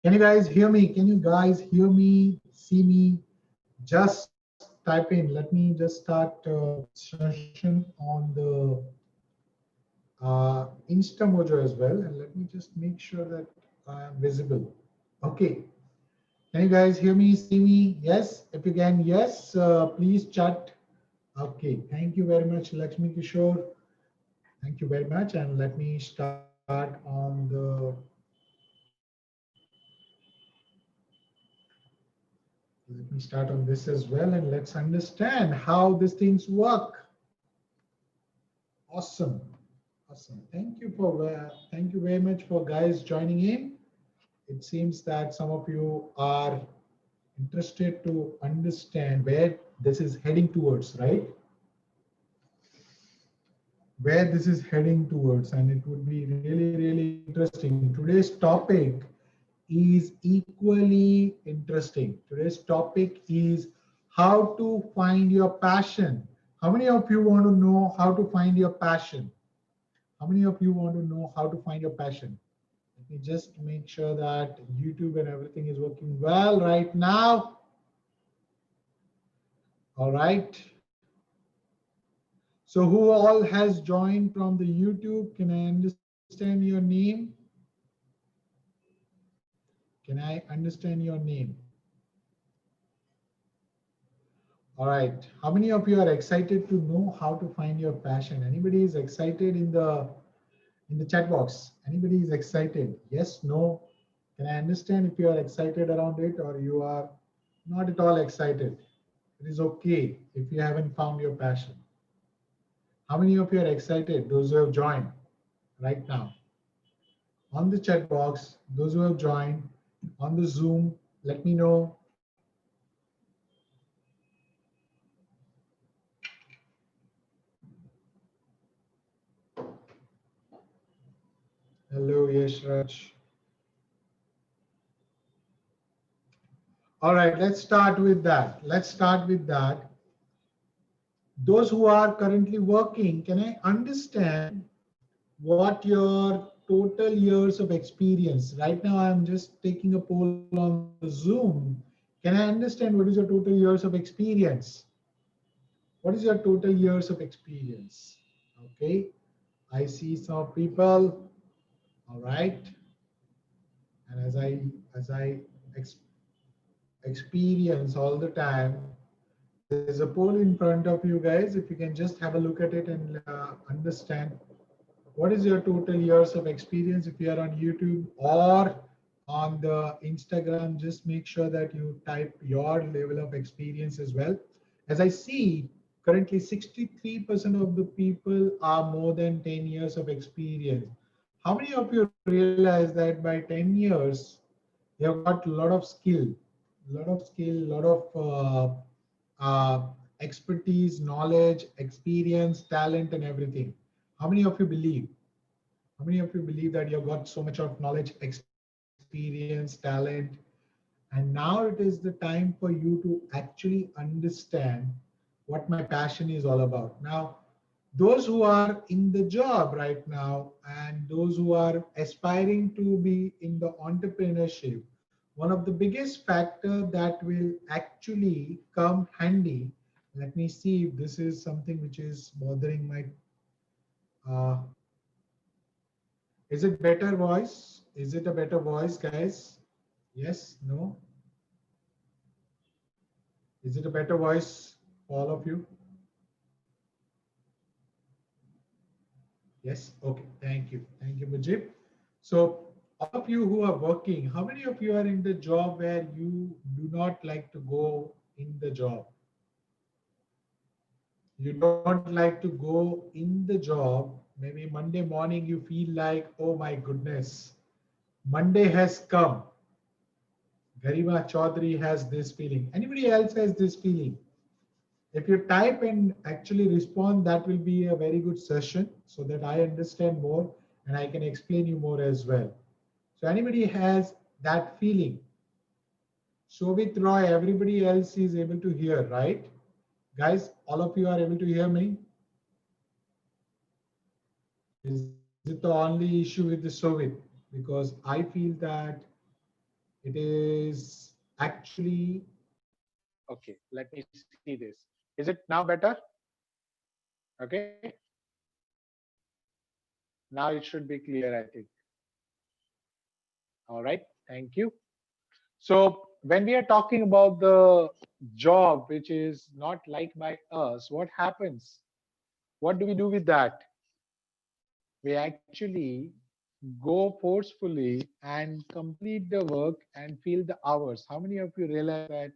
Can you guys hear me? Can you guys hear me, see me? Just type in. Let me just start session on the Instamojo as well. And let me just make sure that I am visible. Okay. Can you guys hear me, see me? Yes. If you can, yes, please chat. Okay. Thank you very much, Lakshmi Kishore. Thank you very much. And let me start on the Let me start on this as well, and let's understand how these things work. Awesome. Awesome. Thank you very much for guys joining in. It seems that some of you are interested to understand where this is heading towards, right? Where this is heading towards, and it would be really, really interesting. Today's topic is equally interesting. Today's topic is how to find your passion. How many of you want to know how to find your passion? How many of you want to know how to find your passion? Let me just make sure that YouTube and everything is working well right now. All right. So who all has joined from the YouTube? Can I understand your name? Can I understand your name? All right. How many of you are excited to know how to find your passion? Anybody is excited in the chat box? Anybody is excited? Yes, no? Can I understand if you are excited around it or you are not at all excited? It is okay if you haven't found your passion. How many of you are excited? Those who have joined right now. On the chat box, those who have joined on the Zoom, let me know. Hello, Yesh Raj. All right, let's start with that. Let's start with that. Those who are currently working, can I understand what your total years of experience? Right now, I'm just taking a poll on the Zoom. Can I understand what is your total years of experience? What is your total years of experience? Okay, I see some people. All right, and as I experience all the time, there's a poll in front of you guys. If you can just have a look at it and understand what is your total years of experience. If you are on YouTube or on the Instagram, just make sure that you type your level of experience as well. As I see, currently 63% of the people are more than 10 years of experience. How many of you realize that by 10 years, you have got a lot of expertise, knowledge, experience, talent, and everything? How many of you believe? How many of you believe that you've got so much of knowledge, experience, talent, and now it is the time for you to actually understand what my passion is all about? Now, those who are in the job right now and those who are aspiring to be in the entrepreneurship, one of the biggest factor that will actually come handy. Let me see if this is something which is bothering my uh, is it better voice? Is it a better voice, guys? Yes, no? Is it a better voice for all of you? Yes, okay, thank you. Thank you, Mujib. So all of you who are working, how many of you are in the job where you do not like to go in the job? You don't like to go in the job. Maybe Monday morning you feel like, oh my goodness, Monday has come. Garima Chaudhary has this feeling. Anybody else has this feeling? If you type and actually respond, that will be a very good session so that I understand more and I can explain you more as well. So anybody has that feeling? So with Roy, everybody else is able to hear, right? Guys, all of you are able to hear me? Is it the only issue with the Soviet? Because I feel that It is actually, Okay, let me see this. Is it now better? Okay, now it should be clear, I think. All right, thank you. So, when we are talking about the job which is not liked by us, what happens? What do we do with that? We actually go forcefully and complete the work and fill the hours. How many of you realize that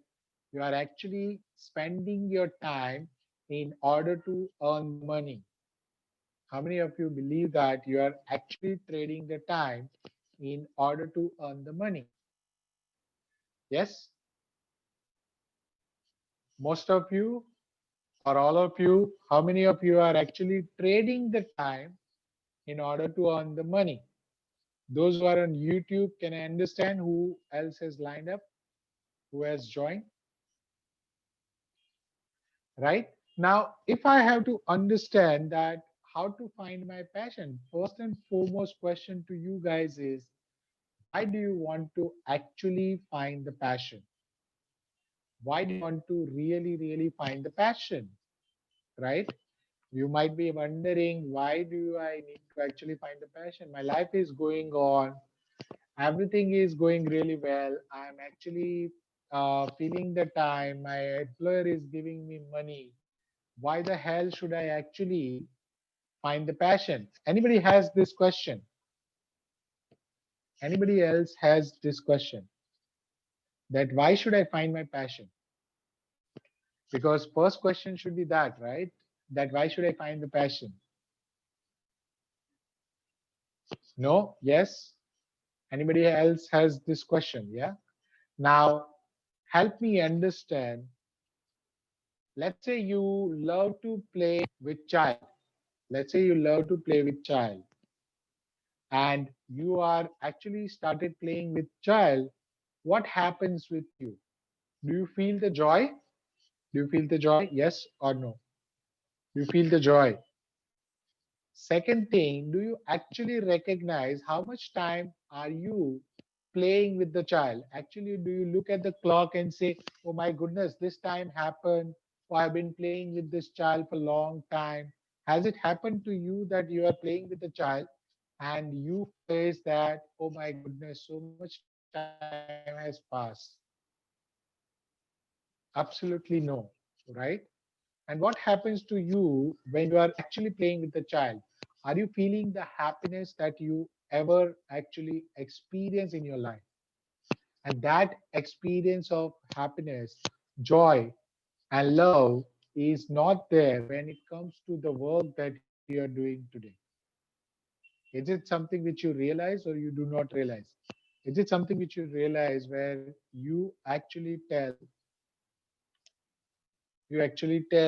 you are actually spending your time in order to earn the money? How many of you believe that you are actually trading the time in order to earn the money? Yes, most of you or all of you, how many of you are actually trading the time in order to earn the money? Those who are on YouTube, can I understand who else has lined up, who has joined? Right? Now, if I have to understand that how to find my passion, first and foremost question to you guys is why do you want to actually find the passion? Why do you want to really, really find the passion? Right? You might be wondering, why do I need to actually find the passion? My life is going on, everything is going really well. I'm actually feeling the time. My employer is giving me money. Why the hell should I actually find the passion? Anybody has this question? Anybody else has this question? That why should I find my passion? Because first question should be that, right? That why should I find the passion? No? Yes? Anybody else has this question? Yeah? Now, help me understand. Let's say you love to play with child. Let's say you love to play with child and you are actually started playing with child. What happens with you? Do you feel the joy? Do you feel the joy? Yes or no? Do you feel the joy? Second thing, do you actually recognize how much time are you playing with the child? Actually, do you look at the clock and say, oh my goodness, this time happened, or I've been playing with this child for a long time? Has it happened to you that you are playing with the child and you face that, oh my goodness, so much time has passed? Absolutely no, right? And what happens to you when you are actually playing with the child? Are you feeling the happiness that you ever actually experience in your life? And that experience of happiness, joy, and love is not there when it comes to the work that you are doing today. Is it something which you realize or you do not realize? Is it something which you realize where you actually tell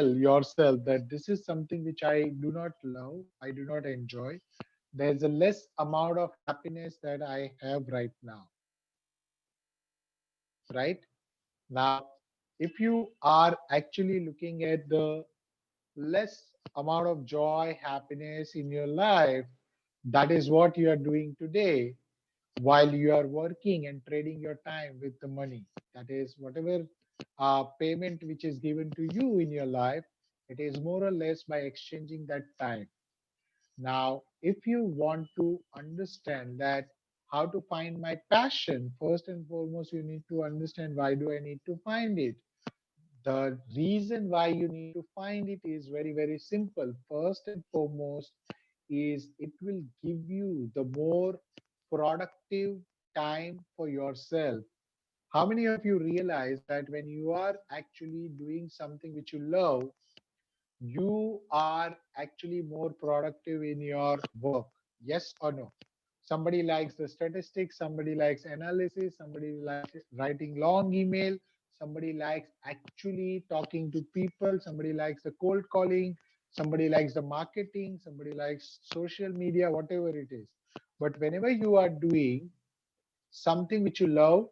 yourself that this is something which I do not love, I do not enjoy. There's a less amount of happiness that I have right now, right? Now, if you are actually looking at the less amount of joy, happiness in your life, that is what you are doing today while you are working and trading your time with the money. That is whatever payment which is given to you in your life, it is more or less by exchanging that time. Now, if you want to understand that how to find my passion, first and foremost, you need to understand why do I need to find it. The reason why you need to find it is very, very simple. First and foremost, is it will give you the more productive time for yourself. How many of you realize that when you are actually doing something which you love, you are actually more productive in your work? Yes or no? Somebody likes the statistics, somebody likes analysis, somebody likes writing long email, somebody likes actually talking to people, somebody likes the cold calling, somebody likes the marketing, somebody likes social media, whatever it is. But whenever you are doing something which you love,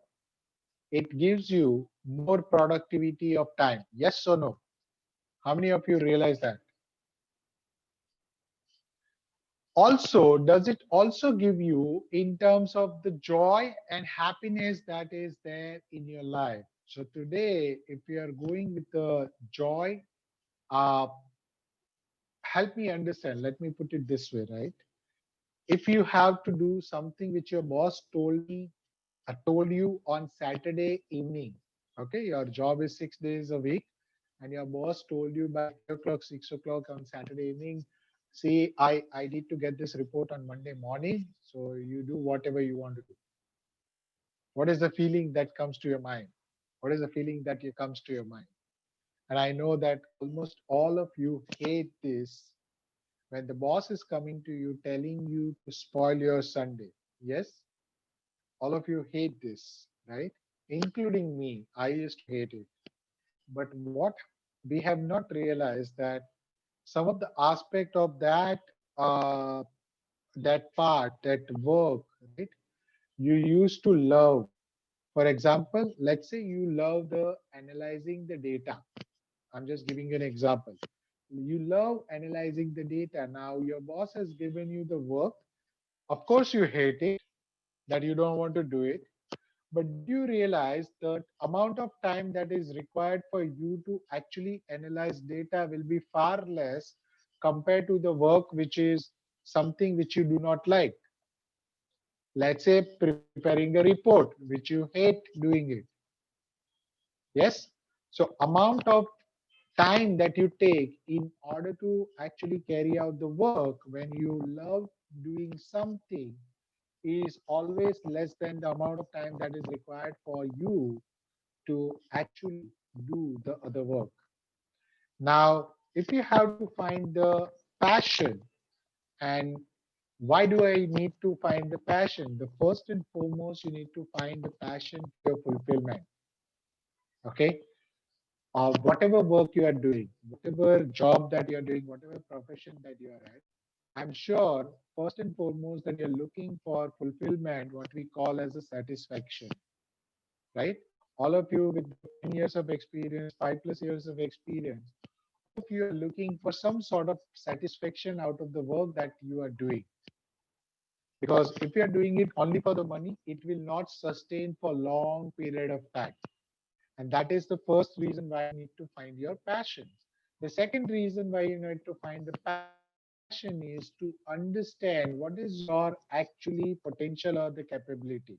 it gives you more productivity of time. Yes or no? How many of you realize that? Also, does it also give you in terms of the joy and happiness that is there in your life? So today, if you are going with the joy, uh, help me understand. Let me put it this way, right? If you have to do something which your boss told you on Saturday evening, okay, your job is 6 days a week, and your boss told you by 5 o'clock, 6 o'clock on Saturday evening, see, I need to get this report on Monday morning, so you do whatever you want to do. What is the feeling that comes to your mind? What is the feeling that comes to your mind? And I know that almost all of you hate this when the boss is coming to you telling you to spoil your Sunday. Yes, all of you hate this, right? Including me. I used to hate it. But what we have not realized that some of the aspect of uh, that part, that work, right? You used to love. For example, let's say you love the analyzing the data. I'm just giving you an example. You love analyzing the data. Now your boss has given you the work. Of course, you hate it, that you don't want to do it. But did you realize the amount of time that is required for you to actually analyze data will be far less compared to the work which is something which you do not like? Let's say preparing a report which you hate doing it. Yes? So amount of time that you take in order to actually carry out the work when you love doing something is always less than the amount of time that is required for you to actually do the other work. Now, if you have to find the passion, and why do I need to find the passion? The first and foremost, you need to find the passion for your fulfillment. Okay, whatever work you are doing, whatever job that you are doing, whatever profession that you are at, I'm sure first and foremost that you're looking for fulfillment, what we call as a satisfaction, right? All of you with the 10 years of experience, 5+ years of experience, all of you are looking for some sort of satisfaction out of the work that you are doing. Because if you are doing it only for the money, it will not sustain for long period of time. And that is the first reason why you need to find your passion. The second reason why you need to find the passion is to understand what is your actually potential or the capability.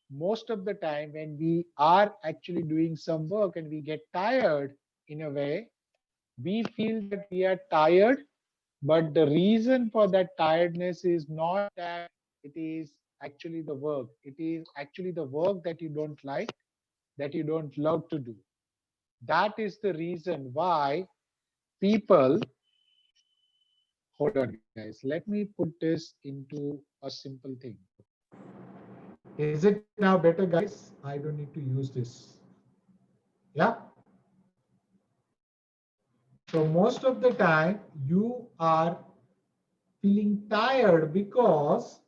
Most of the time when we are actually doing some work and we get tired in a way, we feel that we are tired, but the reason for that tiredness is not that it is actually the work. It is actually the work that you don't like, that you don't love to do. That is the reason why people, hold on guys, let me put this into a simple thing. Okay. Is it now better, guys? I don't need to use this. Yeah. So most of the time you are feeling tired because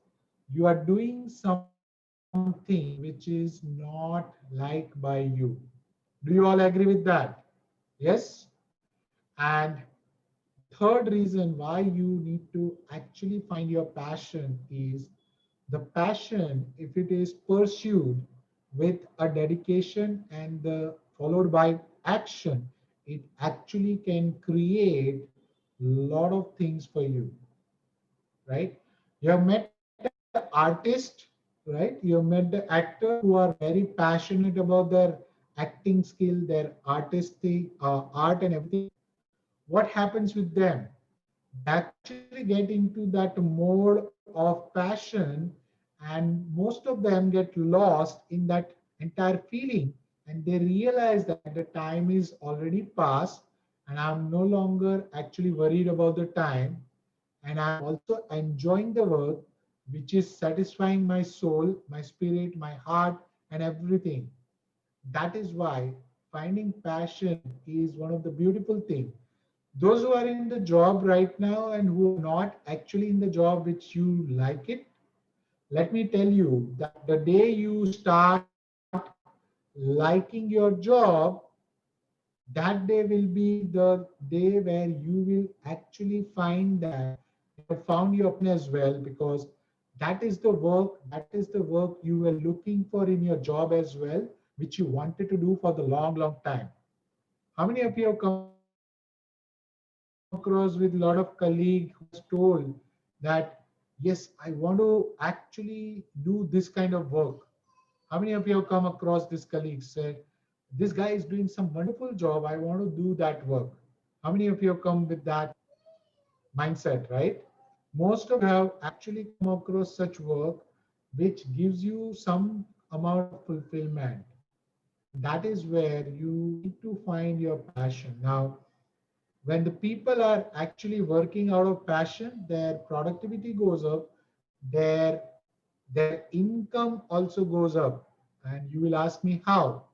you are doing something which is not liked by you. Do you all agree with that? Yes. And third reason why you need to actually find your passion is the passion, if it is pursued with a dedication and followed by action, it actually can create a lot of things for you, right? You have met the artist, right? You have met the actors who are very passionate about their acting skill, their artistic art and everything. What happens with them? They actually get into that mode of passion, and most of them get lost in that entire feeling, and they realize that the time is already past, and I'm no longer actually worried about the time, and I'm also enjoying the work which is satisfying my soul, my spirit, my heart, and everything. That is why finding passion is one of the beautiful things. Those who are in the job right now and who are not actually in the job which you like it, let me tell you that the day you start liking your job, that day will be the day where you will actually find that found your passion as well, because that is the work you were looking for in your job as well, which you wanted to do for the long time. How many of you have come across with a lot of colleague who has told that, yes, I want to actually do this kind of work? How many of you have come across this colleague said, this guy is doing some wonderful job, I want to do that work? How many of you have come with that mindset, right? Most of you have actually come across such work which gives you some amount of fulfillment. And that is where you need to find your passion. Now, when the people are actually working out of passion, their productivity goes up, their their income also goes up. And you will ask me how.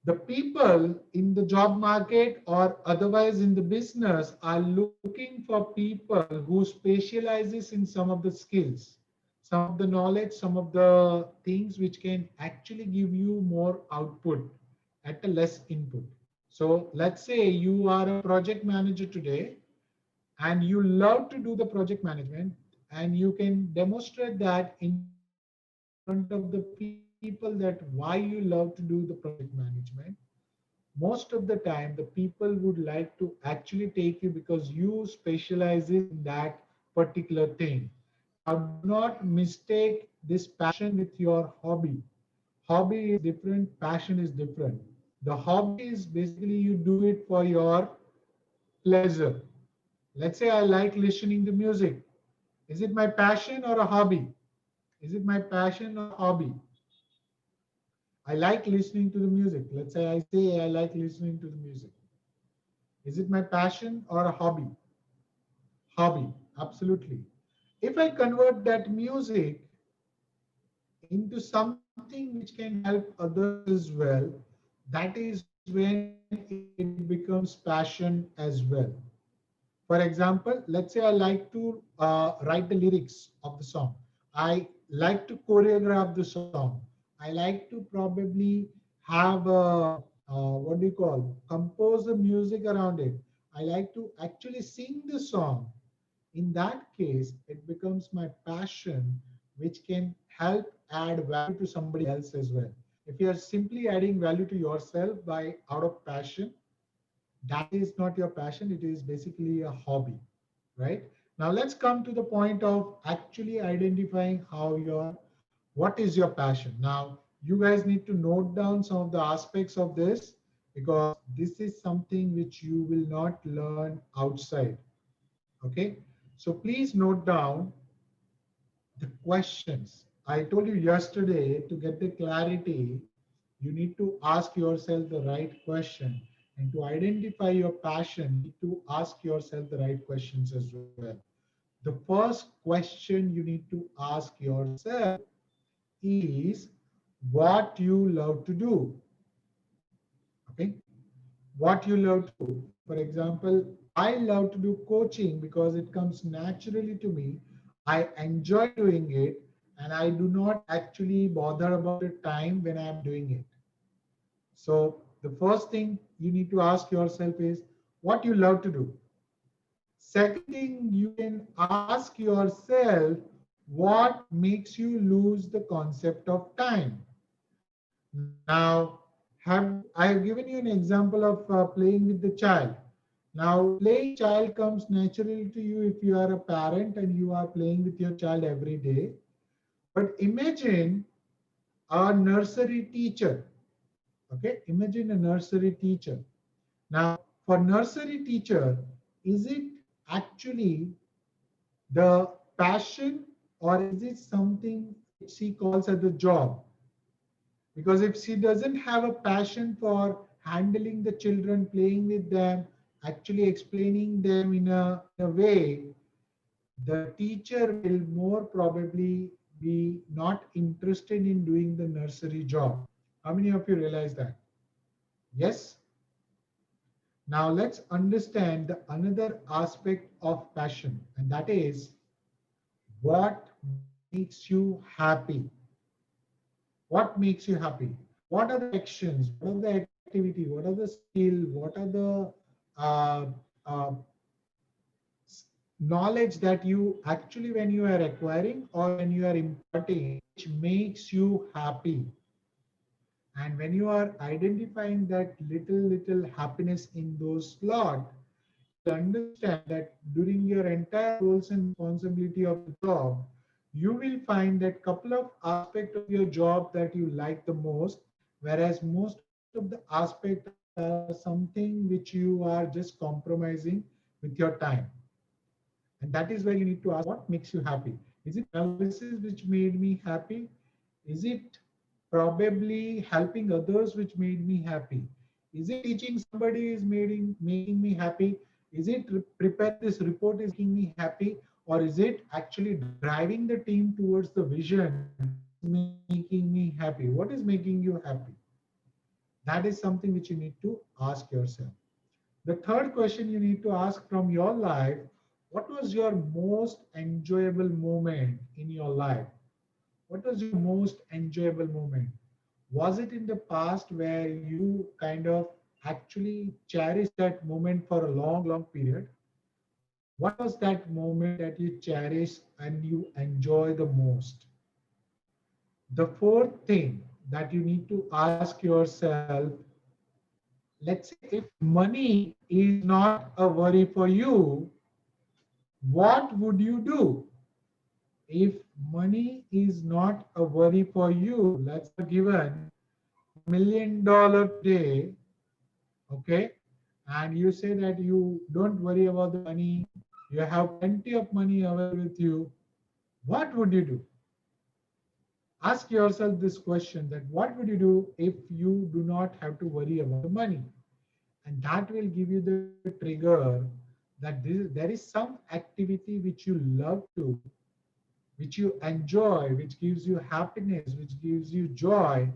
The people in the job market or otherwise in the business are looking for people who specializes in some of the skills, some of the knowledge, some of the things which can actually give you more output at a less input. So let's say you are a project manager today and you love to do the project management, and you can demonstrate that in front of the people that why you love to do the project management. Most of the time the people would like to actually take you because you specializes in that particular thing. Now, do not mistake this passion with your hobby. Hobby is different, passion is different. The hobby is basically you do it for your pleasure. Let's say I like listening to music. Is it my passion or a hobby? Is it my passion or hobby? I like listening to the music. Let's say I like listening to the music. Is it my passion or a hobby? Hobby, absolutely. If I convert that music into something which can help others as well, that is when it becomes passion as well. For example, let's say I like to write the lyrics of the song. I like to choreograph the song. I like to probably have what do you call, compose the music around it. I like to actually sing the song. In that case, it becomes my passion, which can help add value to somebody else as well. If you are simply adding value to yourself by out of passion, that is not your passion, it is basically a hobby, right? Now let's come to the point of actually identifying what is your passion. Now you guys need to note down some of the aspects of this, because this is something which you will not learn outside. Okay, so please note down the questions. I told you yesterday, to get the clarity, you need to ask yourself the right question. And to identify your passion, you need to ask yourself the right questions as well. The first question you need to ask yourself is what you love to do. Okay, what you love to do. For example, I love to do coaching because it comes naturally to me. I enjoy doing it, and I do not actually bother about the time when I'm doing it. So the first thing you need to ask yourself is what you love to do. Second thing you can ask yourself, what makes you lose the concept of time. Now, I have given you an example of playing with the child. Now, playing child comes naturally to you if you are a parent and you are playing with your child every day. But imagine a nursery teacher. Okay, imagine a nursery teacher. Now, for nursery teacher, is it actually the passion, or is it something which she calls as the job? Because if she doesn't have a passion for handling the children, playing with them, actually explaining them in a way, the teacher will more probably be not interested in doing the nursery job. How many of you realize that? Yes. Now let's understand the another aspect of passion, and that is what makes you happy. What makes you happy? What are the actions? What are the activity? What are the skill? What are the uh, uh, knowledge that you actually when you are acquiring or when you are imparting which makes you happy. And when you are identifying that little happiness in those slot, you'll understand that during your entire roles and responsibility of the job, you will find that couple of aspect of your job that you like the most, whereas most of the aspect are something which you are just compromising with your time. And that is where you need to ask what makes you happy. Is it analysis which made me happy? Is it probably helping others which made me happy? Is it teaching somebody is making me happy? Is it preparing this report is making me happy? Or is it actually driving the team towards the vision is making me happy? What is making you happy? That is something which you need to ask yourself. The third question you need to ask from your life, what was your most enjoyable moment in your life? What was your most enjoyable moment? Was it in the past where you kind of actually cherished that moment for a long period? What was that moment that you cherish and you enjoy the most? The fourth thing that you need to ask yourself, let's say if money is not a worry for you, what would you do? If money is not a worry for you, let's say given $1 million today, okay, and you say that you don't worry about the money, you have plenty of money available with you, what would you do? Ask yourself this question that what would you do if you do not have to worry about the money? And that will give you the trigger that there is some activity which you love to do, which you enjoy, which gives you happiness, which gives you joy,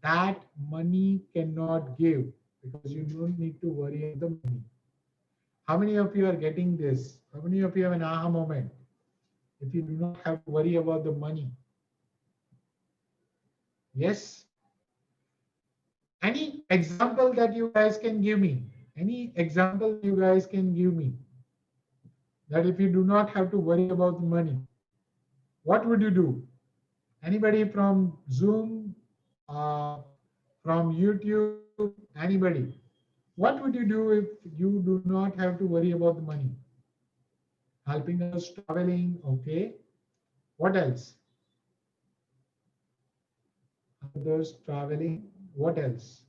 that money cannot give because you don't need to worry about the money. How many of you are getting this? How many of you have an aha moment? If you do not have to worry about the money. Yes? Any example that you guys can give me? Any example that you guys can give me? That if you do not have to worry about the money, what would you do? Anybody from Zoom, uh, from YouTube, anybody? What would you do if you do not have to worry about the money? Helping others, traveling, okay. What else? Others, traveling, what else?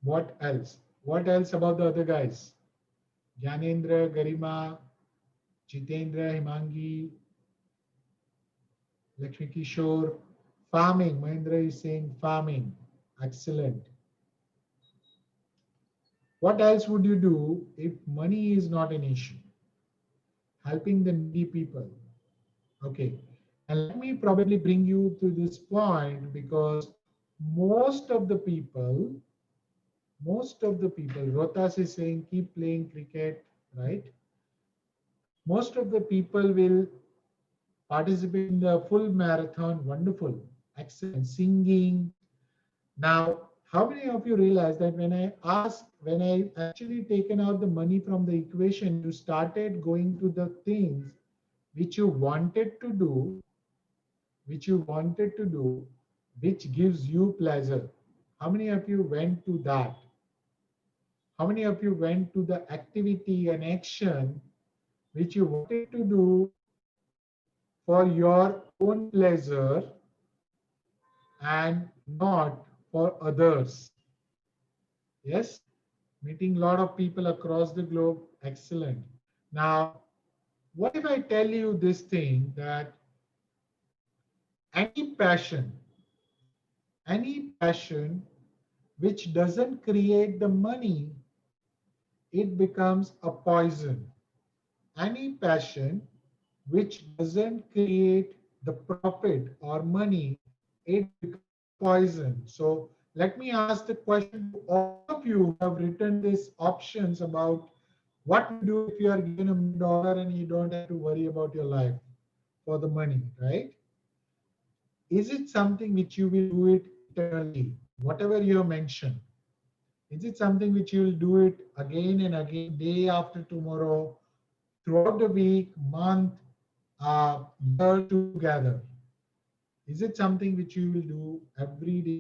What else? What else about the other guys? Gyanendra, Garima, Jitendra, Himangi, Lakshmi Kishore. Farming, Mahendra is saying farming. Excellent. What else would you do if money is not an issue? Helping the needy people. Okay. And let me probably bring you to this point because most of the people, Rotas is saying keep playing cricket, right? Most of the people will participate in the full marathon. Wonderful. Excellent. Singing. Now, how many of you realize that when I actually taken out the money from the equation, you started going to the things which you wanted to do, which you wanted to do, which gives you pleasure. How many of you went to that? How many of you went to the activity and action which you wanted to do for your own pleasure and not for others? Yes? Meeting a lot of people across the globe. Excellent. Now, what if I tell you this thing that any passion, any passion which doesn't create the money, it becomes a poison. Any passion which doesn't create the profit or money, it becomes poison. So let me ask the question to all of you who have written these options about what to do if you are given $1 million and you don't have to worry about your life for the money, right? Is it something which you will do it internally, whatever you have mentioned? Is it something which you will do it again and again, day after tomorrow, throughout the week, month, year together? Is it something which you will do every day?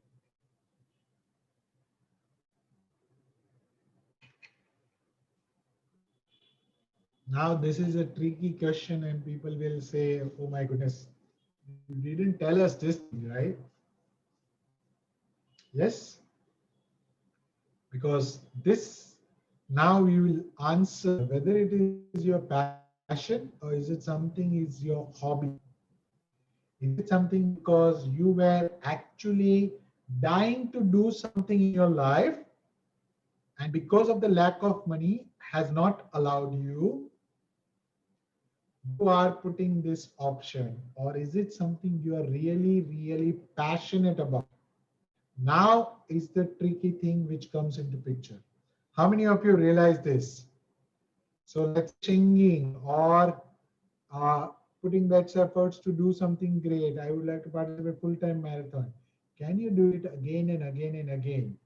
Now, this is a tricky question, and people will say, oh my goodness, you didn't tell us this thing, right? Yes, because this now you will answer whether it is your passion or is it something is your hobby. Is it something because you were actually dying to do something in your life, and because of the lack of money has not allowed you, you are putting this option? Or is it something you are really really passionate about? Now is the tricky thing which comes into picture. How many of you realize this? So let's say singing or uh, putting best efforts to do something great. I would like to participate full-time marathon. Can you do it again and again and again?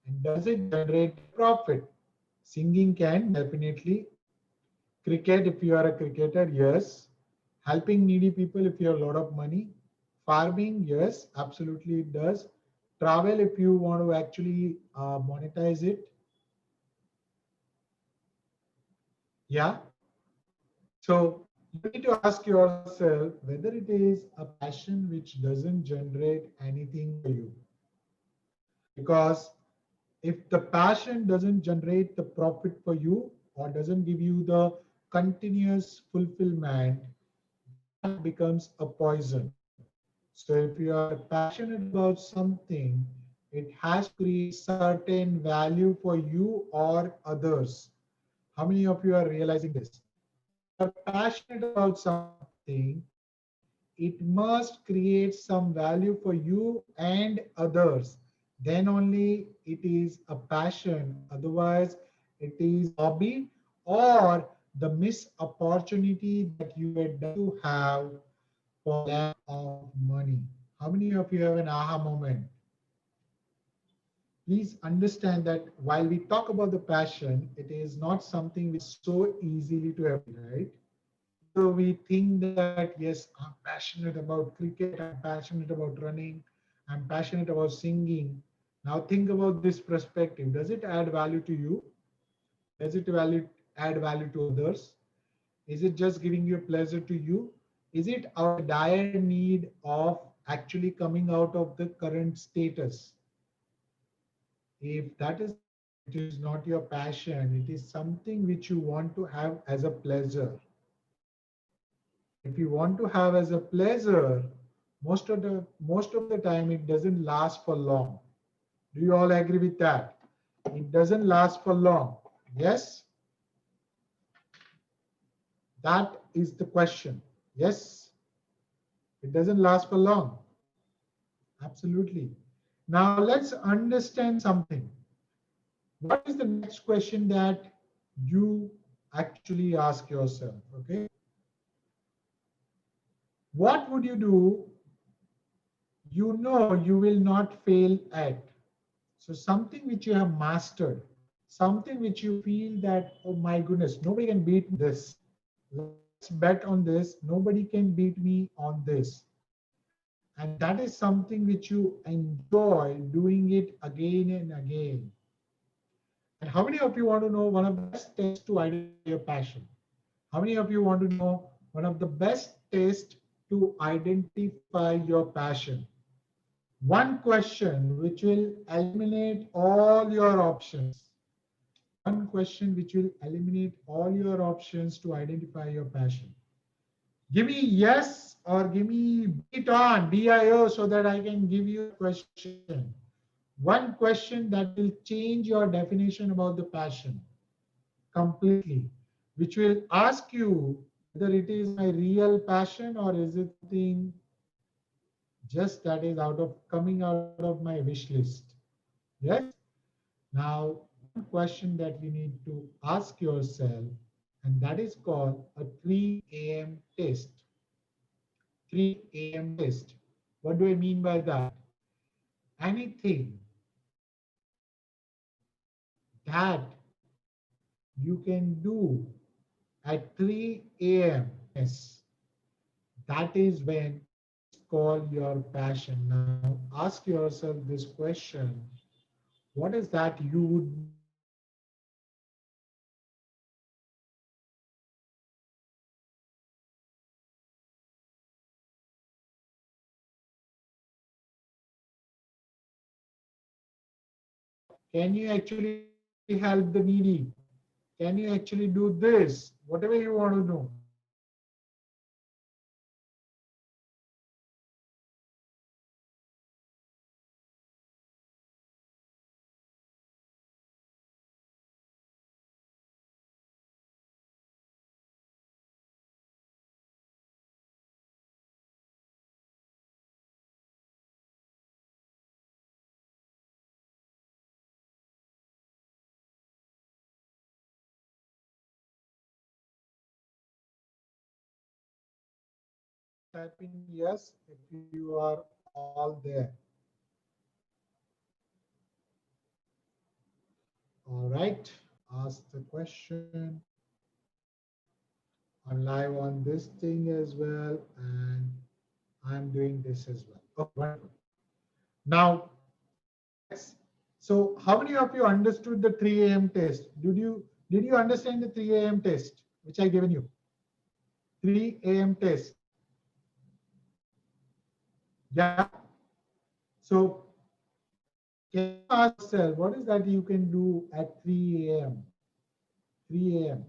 And does it generate profit? Singing can definitely. Cricket, if you are a cricketer, yes. Helping needy people if you have a lot of money. Farming, yes, absolutely it does. Travel, if you want to actually monetize it, yeah. So you need to ask yourself whether it is a passion which doesn't generate anything for you. Because if the passion doesn't generate the profit for you or doesn't give you the continuous fulfillment, that becomes a poison. So if you are passionate about something, it has to create certain value for you or others. How many of you are realizing this? If you are passionate about something, it must create some value for you and others. Then only it is a passion. Otherwise, it is a hobby or the missed opportunity that you were dying to have for lack of money. How many of you have an aha moment? Please understand that while we talk about the passion, it is not something which is so easily to everybody, right? Even though we think that, yes, I'm passionate about cricket, I'm passionate about running, I'm passionate about singing. Now think about this perspective. Does it add value to you? Does it add value to others? Is it just giving you pleasure to you? Is it out of dire need of actually coming out of the current status? If that is the case, it is not your passion. It is something which you want to have as a pleasure. And if you want to have as a pleasure, most of the time it doesn't last for long. Do you all agree with that? It doesn't last for long. Yes, that is the question. Yes, it doesn't last for long. Absolutely. Now let's understand something. What is the next question that you actually ask yourself? Okay. What would you do you know you will not fail at? So something which you have mastered, something which you feel that, oh my goodness, nobody can beat this. Let's bet on this. Nobody can beat me on this. And that is something which you enjoy doing it again and again. And how many of you want to know one of the best tests to identify your passion? How many of you want to know one of the best tests to identify your passion? One question which will eliminate all your options. One question which will eliminate all your options to identify your passion. Give me yes or give me beat on, BIO, so that I can give you a question. One question that will change your definition about the passion completely, which will ask you whether it is my real passion or is it something just that is out of coming out of my wish list. Yes. Now, one question that you need to ask yourself, and that is called a 3 a.m. test. 3 a.m. test. What do I mean by that? Anything that you can do at 3 a.m. That is when it's called your passion. Now ask yourself this question: what is that you would do at 3 a.m.? Can you actually help the needy? Can you actually do this? Whatever you want to know. Type in yes if you are all there. All right. Ask the question. I'm live on this thing as well, and I'm doing this as well. Okay, wonderful. Now let's. So, how many of you understood the 3 a.m. test? Did you understand the 3 a.m. test which I given you? 3 a.m. test. Yeah. So, can you ask yourself what is that you can do at 3 a.m.? 3 a.m.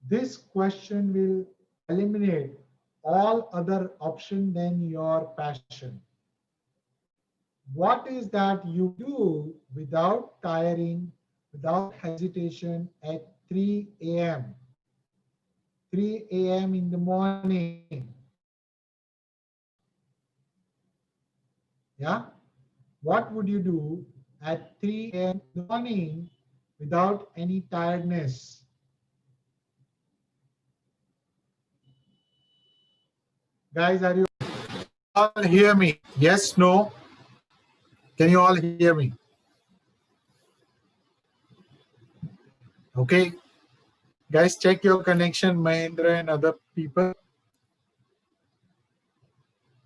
This question will eliminate all other option than your passion. What is that you do without tiring, without hesitation at 3 a.m.? 3 a.m. in the morning. Yeah? What would you do at 3 a.m. in the morning without any tiredness? Guys, are you all hear me? Yes, no? Can you all hear me? Okay. Guys, check your connection, Mahendra and other people.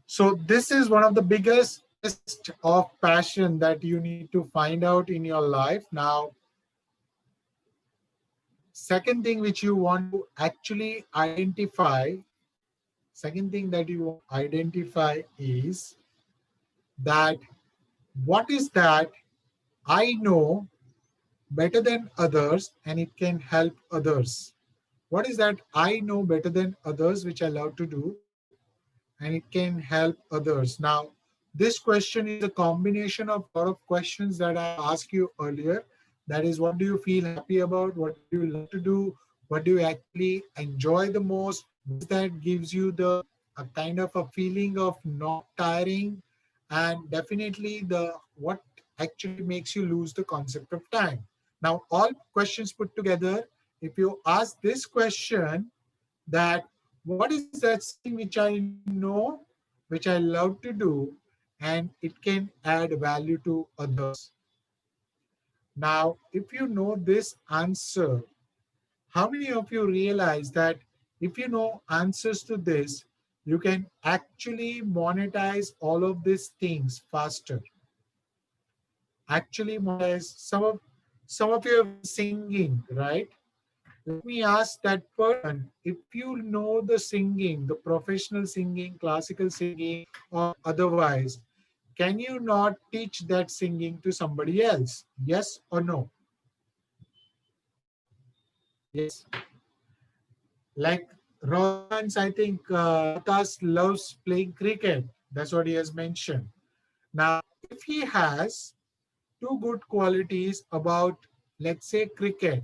So this is one of the biggest test of passion that you need to find out in your life. Now, second thing which you want to actually identify, second thing that you want to identify is that what is that I know better than others and it can help others. What is that I know better than others which I love to do and it can help others? Now, this question is a combination of a lot of questions that I asked you earlier. That is, what do you feel happy about? What do you love to do? What do you actually enjoy the most? What is that gives you the a kind of a feeling of not tiring? And definitely the what actually makes you lose the concept of time. Now, all questions put together, if you ask this question, that what is that something which I know, which I love to do, and it can add value to others. Now, if you know this answer, how many of you realize that if you know answers to this, you can actually monetize all of these things faster? Actually monetize some of you have been singing, right? Let me ask that person, if you know the singing, the professional singing, classical singing, or otherwise, can you not teach that singing to somebody else? Yes or no? Yes. Like Rohan's, I think Rotas loves playing cricket. That's what he has mentioned. Now, if he has two good qualities about, let's say, cricket,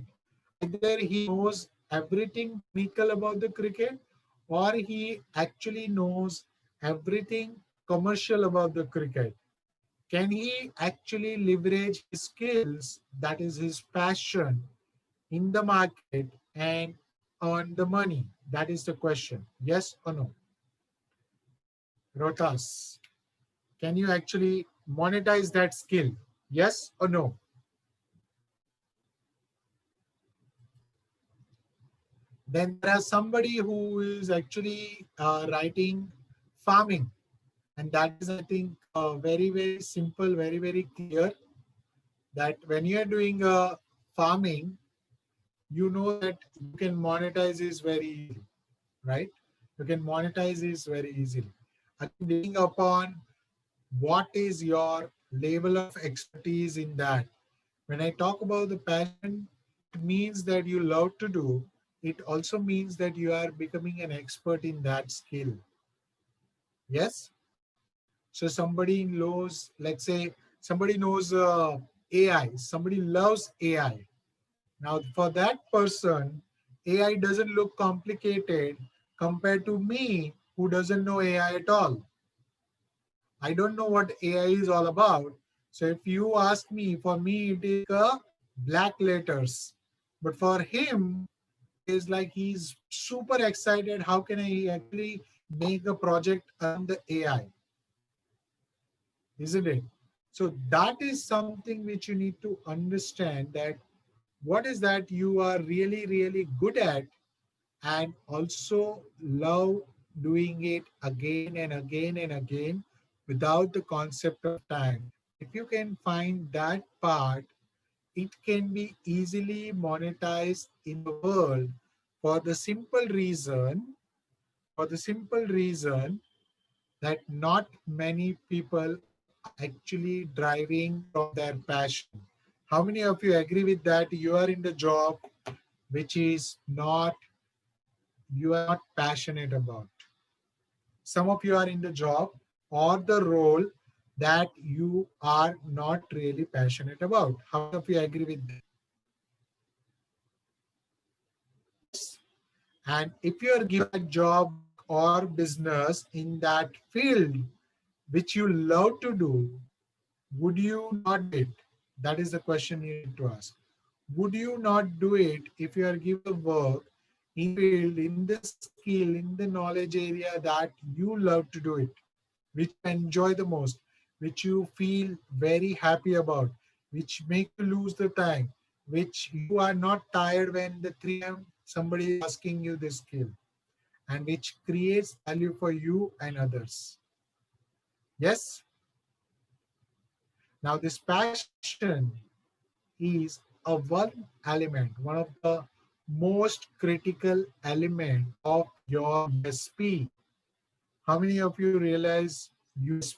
either he knows everything technical about the cricket or he actually knows everything commercial about the cricket. Can he actually leverage his skills, that is his passion, in the market and earn the money? That is the question. Yes or no? Rotas, can you actually monetize that skill? Yes or no? Then there are somebody who is actually writing farming, and that is, I think, very very simple, very very clear, that when you are doing farming, you know that you can monetize this very easily, right? You can monetize this very easily. Again, depending upon what is your level of expertise in that. When I talk about the passion, it means that you love to do. It also means that you are becoming an expert in that skill. Yes. So somebody knows, let's say, somebody knows AI. Somebody loves AI. Now, for that person, AI doesn't look complicated compared to me who doesn't know AI at all. I don't know what AI is all about. So if you ask me, for me, it is black letters. But for him, it is like he's super excited. How can I actually make a project around the AI? Isn't it? So that is something which you need to understand, that what is that you are really, really good at, and also love doing it again and again and again without the concept of time. If you can find that part, it can be easily monetized in the world, for the simple reason, for the simple reason that not many people are actually driving from their passion. How many of you agree with that? You are in the job which is not, you are not passionate about. Some of you are in the job or the role that you are not really passionate about. How many of you agree with that? Yes. And if you are given a job, work, or business in that field which you love to do, would you not do it? That is the question you need to ask. Would you not do it if you are given the work in field, in the skill, in the knowledge area that you love to do it, which you enjoy the most, which you feel very happy about, which make you lose the time, which you are not tired when the 3 a.m. somebody is asking you this skill, and which creates value for you and others. Yes. Now this passion is a one element, one of the most critical element of your USP. How many of you realize USP?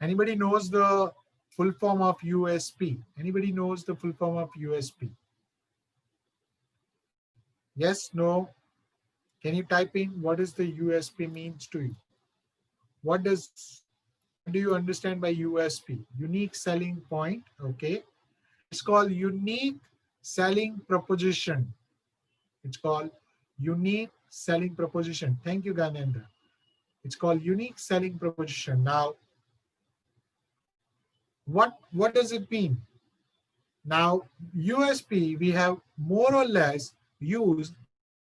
Anybody knows the full form of USP? Anybody knows the full form of USP? Yes, no? Can you type in what is the USP means to you? What does, what do you understand by USP? Unique selling point, okay? It's called unique selling proposition. It's called unique selling proposition. Thank you, Ganendra. It's called unique selling proposition. Now, what does it mean? Now, USP we have more or less used in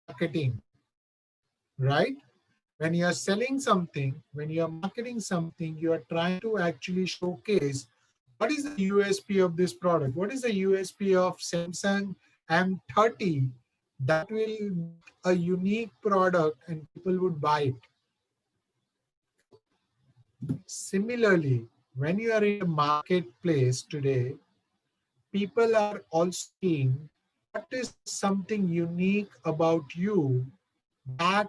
marketing, right? When you are selling something, when you are marketing something, you are trying to actually showcase what is the USP of this product? What is the USP of Samsung M30 that will make a unique product and people would buy it? Similarly, when you are in the marketplace today, people are also seeing what is something unique about you that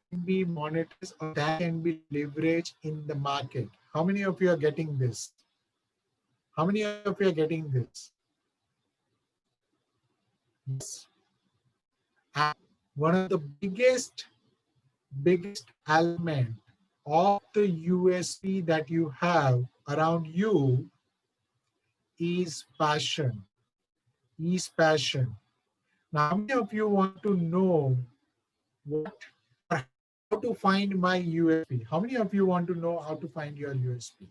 can be monetized or that can be leveraged in the market. How many of you are getting this? How many of you are getting this? Yes. And one of the biggest element of the USP that you have around you is passion. Is passion. Now, how many of you want to know what or how to find my USP? How many of you want to know how to find your USP?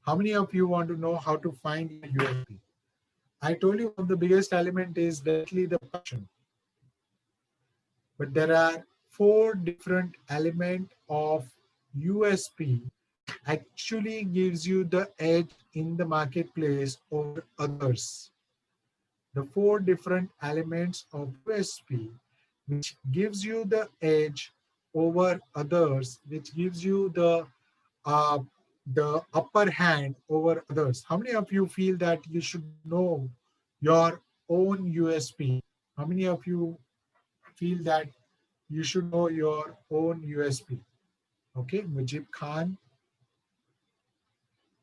How many of you want to know how to find your USP? I told you one of the biggest element is definitely the passion. But there are 4 different elements of USP actually gives you the edge in the marketplace over others. the four different elements of USP, which gives you the edge over others, which gives you uh, the upper hand over others. How many of you feel that you should know your own USP? How many of you feel that you should know your own USP? Okay, Mujib Khan.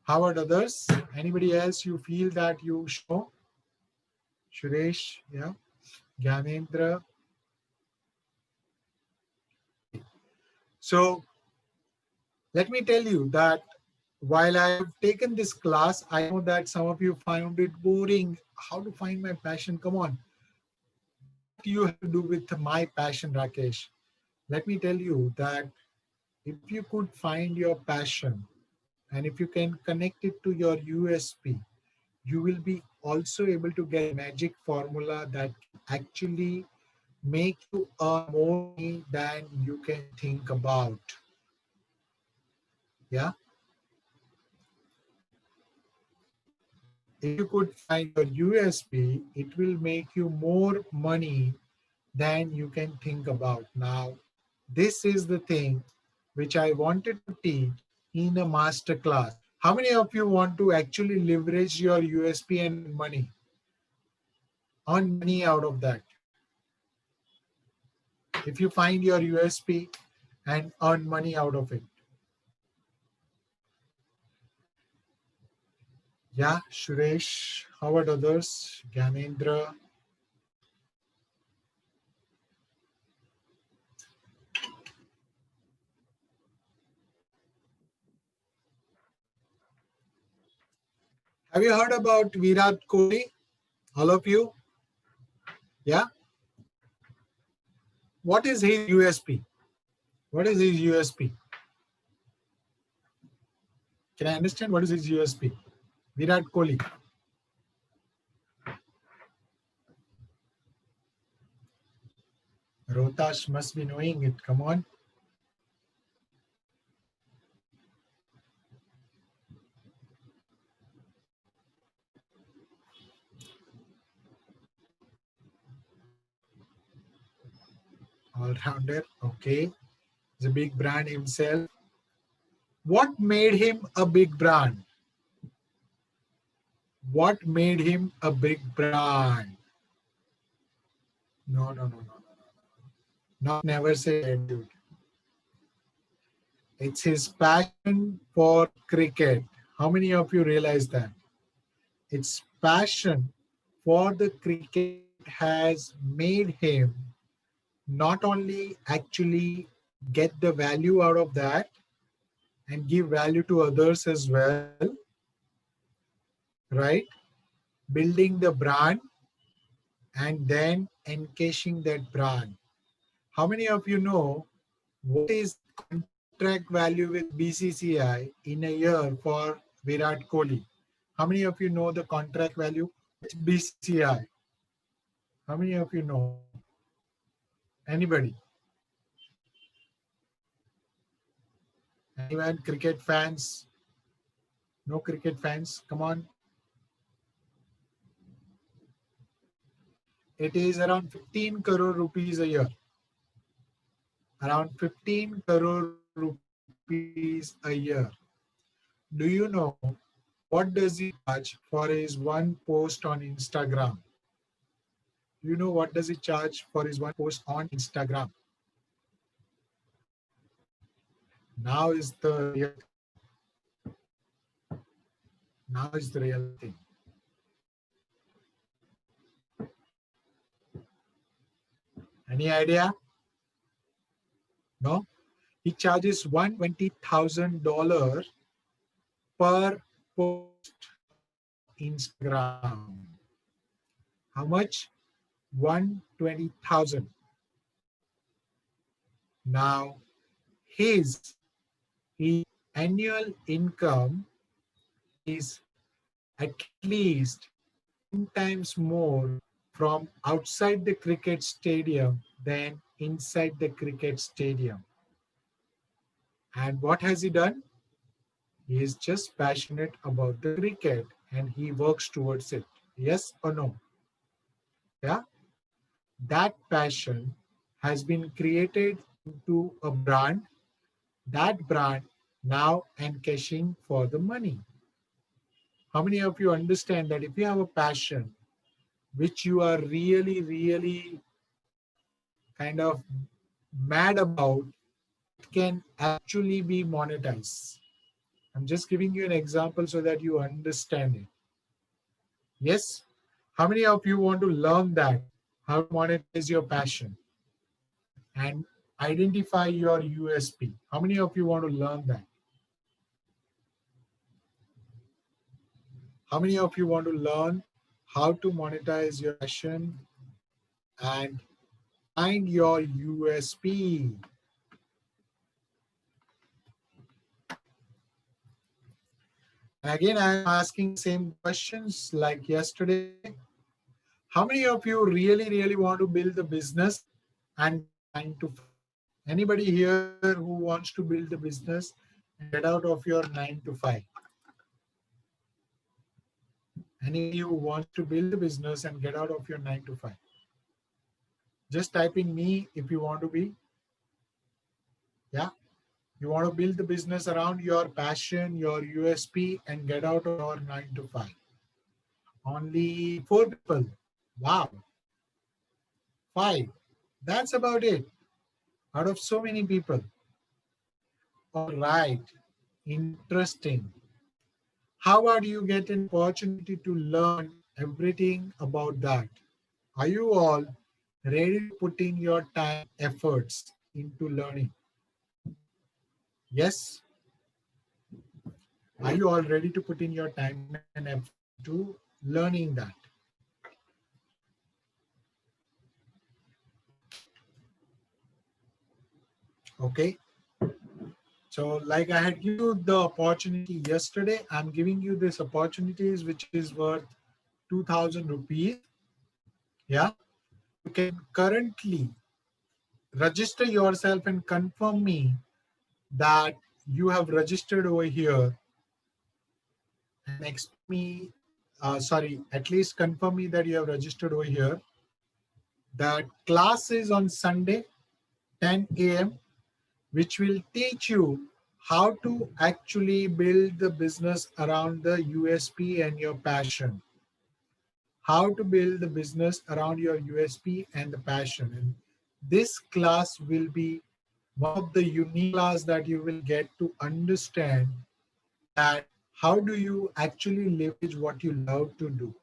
How about others? Anybody else you feel that you should know? Suresh, yeah. Gyanendra. Okay. So let me tell you that while I have taken this class, I know that some of you found it boring. How to find my passion? Come on. What you have to do with my passion, Rakesh? Let me tell you that if you could find your passion and if you can connect it to your USP, you will be also able to get a magic formula that can actually make you earn more money than you can think about. Yeah. If you could find your USP, it will make you more money than you can think about. Now, this is the thing which I wanted to teach in a master class. How many of you want to actually leverage your USP and earn money out of that? If you find your USP and earn money out of it. Yeah, Suresh, how about others? Gyanendra. Have you heard about Virat Kohli? All of you? Yeah. What is his USP? What is his USP? Can I understand what is his USP? Virat Kohli. Rotash must be knowing it. Come on. All rounder. Okay. He's a big brand himself. What made him a big brand? What made him a big brand? No, no, no, no, no. Not never say that, dude. It's his passion for cricket. How many of you realize that? Its passion for the cricket has made him not only actually get the value out of that and give value to others as well, right? Building the brand and then encashing that brand. How many of you know what is the contract value with BCCI in a year for Virat Kohli? How many of you know the contract value with BCCI? How many of you know? Anybody? Anyone? Cricket fans? No cricket fans? Come on. It is around 15 crore rupees a year. Around 15 crore rupees a year. Do you know what does he charge for his one post on Instagram? Do you know what does he charge for his one post on Instagram? Now is the real thing. Now is the real thing. Any idea? No? He charges $120,000 per post on Instagram. How much? 120,000. Now, his his annual income is at least 10 times more from outside the cricket stadium than inside the cricket stadium. And what has he done? He is just passionate about the cricket and he works towards it. Yes or no? Yeah, that passion has been created into a brand. That brand now encashing for the money. How many of you understand that if you have a passion which you are really, really kind of mad about, it can actually be monetized? I'm just giving you an example so that you understand it. Yes? How many of you want to learn that? How to monetize your passion and identify your USP? How many of you want to learn that? How many of you want to learn how to monetize your passion and find your USP? And again, I am asking the same questions like yesterday. How many of you really, really want to build a business and get out 9 to 5? Anybody here who wants to build a business and get out of your 9 to 5? Anybody who wants to build a business and get out of your 9 to 5? Just type in me if you want to be. Yeah. You want to build the business around your passion, your USP, and get out of your 9 to 5. Only 4 people. Wow. 5. That's about it. Out of so many people. All right. Interesting. How about you get an opportunity to learn everything about that? Are you all ready to put in your time efforts into learning? Yes? Are you all ready to put in your time and effort into learning that? Okay. So like I had given you the opportunity yesterday, I'm giving you this opportunities which is worth 2000 rupees. Yeah. You can currently register yourself and confirm me that you have registered over here and expect me, sorry, at least confirm me that you have registered over here. The class is on Sunday, 10 a.m., which will teach you how to actually build the business around the USP and your passion. How to build the business around your USP and the passion. And this class will be one of the unique class that you will get to understand that how do you actually leverage what you love to do?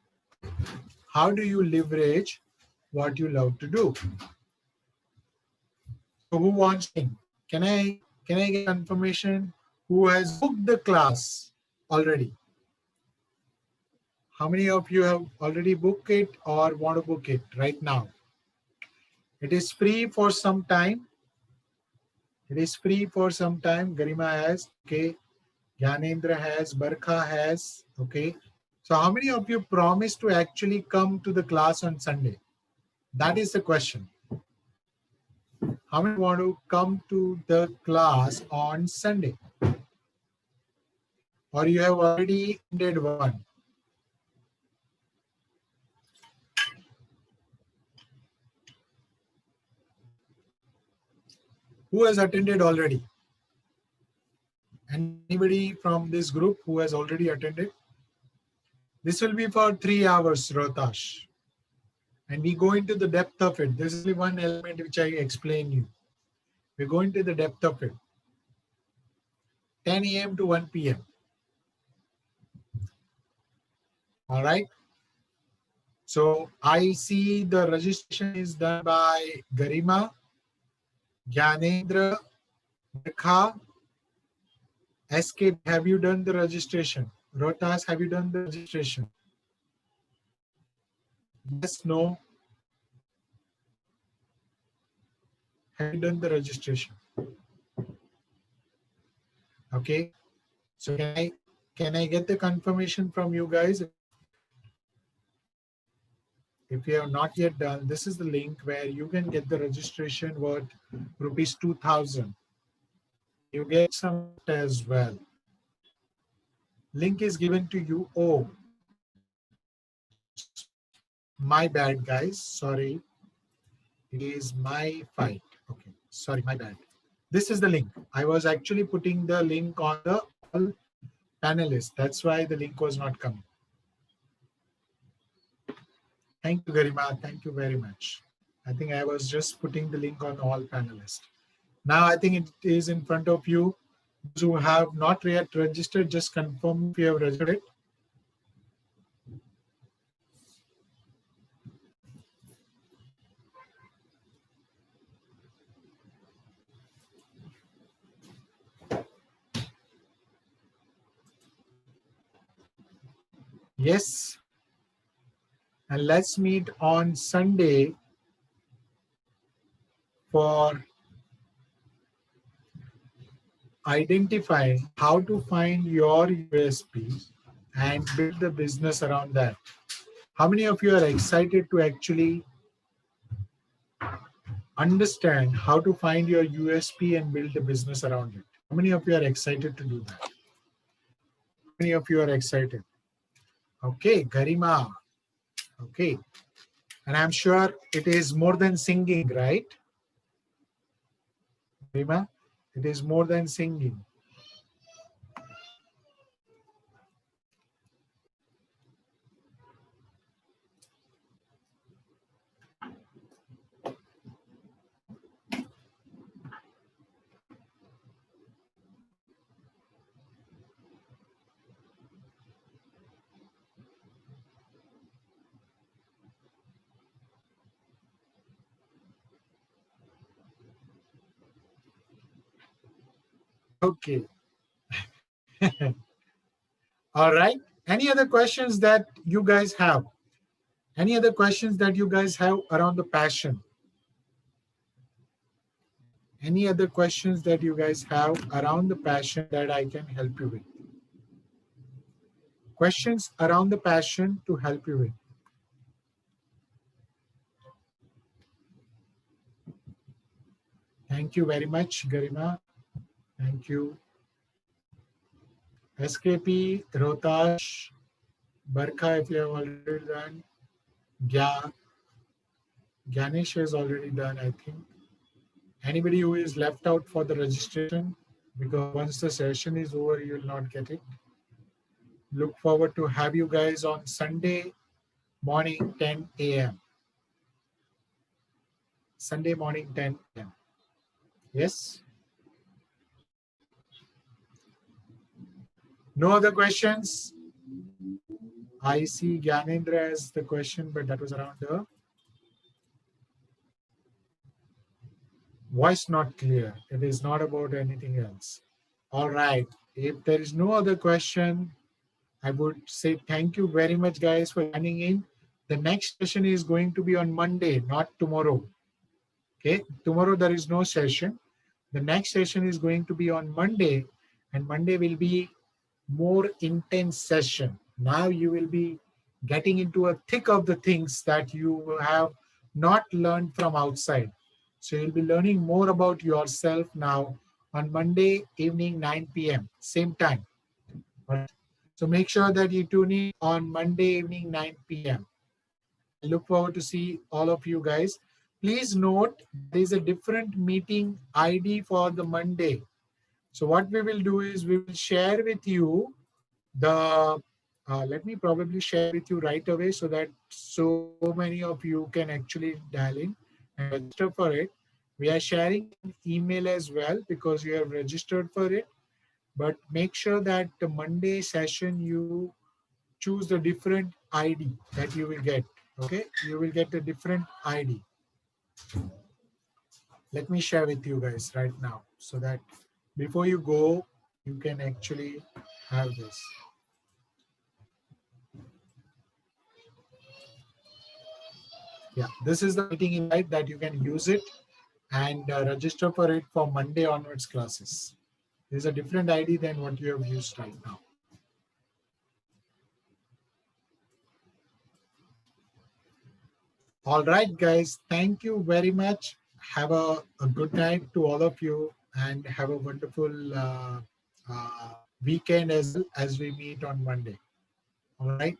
How do you leverage what you love to do? So who wants to? Can I get confirmation who has booked the class already? How many of you have already booked it or want to book it right now? It is free for some time. It is free for some time. Garima has, okay. Gyanendra has, Barkha has, okay. So how many of you promise to actually come to the class on Sunday? That is the question. How many want to come to the class on Sunday? Or you have already attended one? Who has attended already? Anybody from this group who has already attended? This will be for 3 hours, Rotash. And we go into the depth of it. This is the one element which I explain you. We go into the depth of it. 10 a.m. to 1 p.m. All right. So I see the registration is done by Garima, Gyanendra, Barkha, SK. Have you done the registration? Rotas, have you done the registration? Yes, no. Have you done the registration? Okay. So can I get the confirmation from you guys? If you have not yet done, this is the link where you can get the registration worth rupees 2000. You get some gift as well. Link is given to you. Oh, My bad, guys. Sorry. It is my fight. Okay. Sorry, my bad. This is the link. I was actually putting the link on the all panelists. That's why the link was not coming. Thank you, Garima. Thank you very much. I think I was just putting the link on all panelists. Now I think it is in front of you. Those who have not yet registered, just confirm if you have registered. Yes. And let's meet on Sunday for identifying how to find your USP and build the business around that. How many of you are excited to actually understand how to find your USP and build a business around it? How many of you are excited to do that? How many of you are excited? Okay, Garima. Okay. And I'm sure it is more than singing, right? Garima, it is more than singing. Okay. All right. Any other questions that you guys have? Any other questions that you guys have around the passion? Any other questions that you guys have around the passion that I can help you with? Questions around the passion to help you with. Thank you very much, Garima. Thank you. SKP, Rotash, Barkha, if you have already done. Gya, Ganesh has already done, I think. Anybody who is left out for the registration, because once the session is over, you will not get it. Look forward to have you guys on Sunday morning, 10 a.m. Sunday morning, 10 a.m. Yes? No other questions? I see Gyanendra as the question, but that was around the voice not clear. It is not about anything else. All right. If there is no other question, I would say thank you very much, guys, for joining in. The next session is going to be on Monday, not tomorrow. Okay. Tomorrow there is no session. The next session is going to be on Monday, and Monday will be more intense session. Now you will be getting into a thick of the things that you have not learned from outside. So you'll be learning more about yourself now on Monday evening 9 p.m. same time. All right. So make sure that you tune in on Monday evening 9 p.m. I look forward to see all of you guys. Please note there is a different meeting ID for the Monday. So what we will do is we will share with you the let me probably share with you right away so that so many of you can actually dial in and register for it. We are sharing an email as well because you have registered for it. But make sure that the Monday session you choose the different ID that you will get. Okay, you will get a different ID. Let me share with you guys right now so that before you go, you can actually have this. Yeah, this is the meeting invite that you can use it and register for it for Monday onwards classes. There's a different ID than what you have used right now. All right, guys. Thank you very much. Have a good night to all of you and have a wonderful weekend as we meet on Monday. All right.